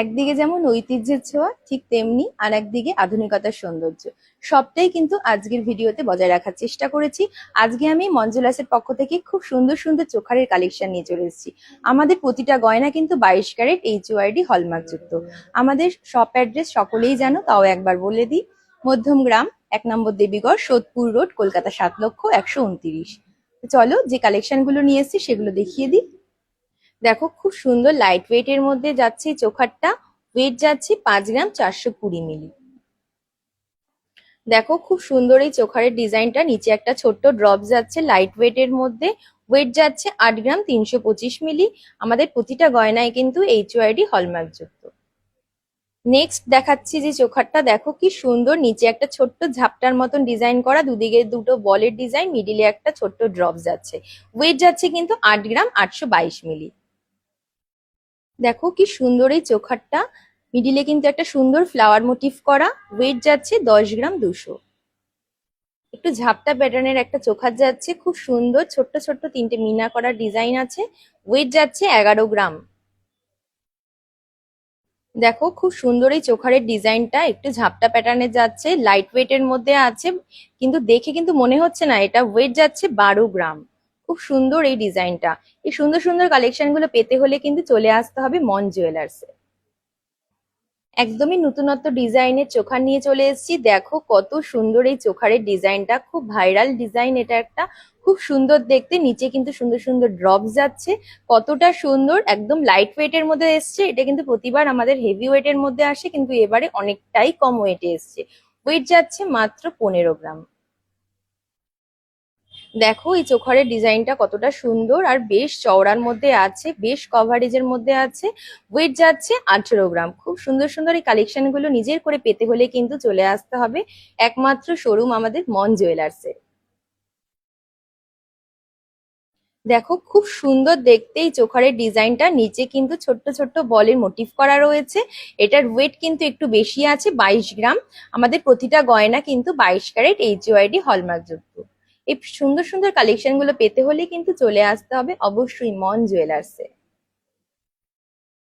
একদিকে যেমন ঐতিহ্যের ছোঁয়া, ঠিক তেমনি আর একদিকে আধুনিকতার সৌন্দর্য। সবটাই কিন্তু আজকের ভিডিওতে বজায় রাখার চেষ্টা করেছি। আজকে আমি মঞ্জুলাসের পক্ষ থেকে খুব সুন্দর সুন্দর চোখারের কালেকশন নিয়ে চলে এসেছি। আমাদের প্রতিটা গয়না কিন্তু 22 ক্যারেট HUID হলমার্ক যুক্ত। আমাদের শপ অ্যাড্রেস সকলেই জানো, তাও একবার বলে দিই। মধ্যমগ্রাম, 1 নম্বর দেবীগড়, সোদপুর রোড, কলকাতা 7,129। চলো যে কালেকশন গুলো নিয়ে এসেছি সেগুলো দেখিয়ে দিই। দেখো খুব সুন্দর লাইট ওয়েট এর মধ্যে যাচ্ছে এই চোখারটা। ওয়েট যাচ্ছে 5 গ্রাম 420 মিলি। দেখো খুব সুন্দর এই চোখারের ডিজাইনটা। নিচে একটা ছোট্ট ড্রপ যাচ্ছে লাইট ওয়েট এর মধ্যে। ওয়েট যাচ্ছে 8 গ্রাম 325 মিলি। আমাদের প্রতিটা গয়নায় কিন্তু HUID হলমার্ক যুক্ত। নেক্সট দেখাচ্ছি যে চোখারটা, দেখো কি সুন্দর। নিচে একটা ছোট্ট ঝাপটার মতন ডিজাইন করা, দুদিকে দুটো বলের ডিজাইন, মিডিলে একটা ছোট্ট ড্রপ যাচ্ছে। ওয়েট যাচ্ছে কিন্তু 8 গ্রাম 822 মিলি। দেখো কি সুন্দর এই চোখারটা। মিডিলে কিন্তু একটা সুন্দর ফ্লাওয়ার মোটিভ করা। ওয়েট যাচ্ছে 10 গ্রাম 200। একটু ঝাপটা প্যাটার্নের একটা চোখার যাচ্ছে, খুব সুন্দর ছোট্ট ছোট্ট 3টে মিনা করা ডিজাইন আছে। ওয়েট যাচ্ছে 11 গ্রাম। দেখো খুব সুন্দর এই চোখারের ডিজাইনটা, একটু ঝাপটা প্যাটার্নে যাচ্ছে, লাইট ওয়েট এর মধ্যে আছে, কিন্তু দেখে কিন্তু মনে হচ্ছে না এটা। ওয়েট যাচ্ছে 12 গ্রাম। খুব সুন্দর এই ডিজাইনটা। এই সুন্দর সুন্দর কালেকশন গুলো পেতে হলে কিন্তু চলে আসতে হবে মন জুয়েলার্সে। একদমই নতুনত্ব ডিজাইনের চোখার নিয়ে চলে এসেছি। দেখো কত সুন্দর এই চোখারের ডিজাইনটা, খুব ভাইরাল ডিজাইন এটা একটা। খুব সুন্দর দেখতে, নিচে কিন্তু সুন্দর সুন্দর ড্রপ যাচ্ছে। কতটা সুন্দর, একদম লাইট ওয়েট এর মধ্যে এসছে। এটা কিন্তু প্রতিবার আমাদের হেভি ওয়েট এর মধ্যে আসে, কিন্তু এবারে অনেকটাই কম ওয়েটে এসছে। ওয়েট যাচ্ছে মাত্র 15 গ্রাম। দেখো এই চোখারের ডিজাইনটা কতটা সুন্দর আর বেশ চওড়ার মধ্যে আছে, বেশ কভারেজের মধ্যে আছে। ওয়েট যাচ্ছে 18 গ্রাম। খুব সুন্দর সুন্দর এই কালেকশন গুলো নিজের করে পেতে হলে কিন্তু চলে আসতে হবে একমাত্র শোরুম আমাদের মন জুয়েলার্সে। দেখো খুব সুন্দর দেখতে এই চোখারের ডিজাইনটা। নিচে কিন্তু ছোট্ট ছোট্ট বলের মোটিভ করা রয়েছে। এটার ওয়েট কিন্তু একটু বেশি আছে, 22 গ্রাম। আমাদের প্রতিটা গয়না কিন্তু 22 ক্যারেট HUID হলমার্ক যুক্ত। এই সুন্দর সুন্দর কালেকশন গুলো পেতে হলে কিন্তু চলে আসতে হবে অবশ্যই মন জুয়েলার্সে।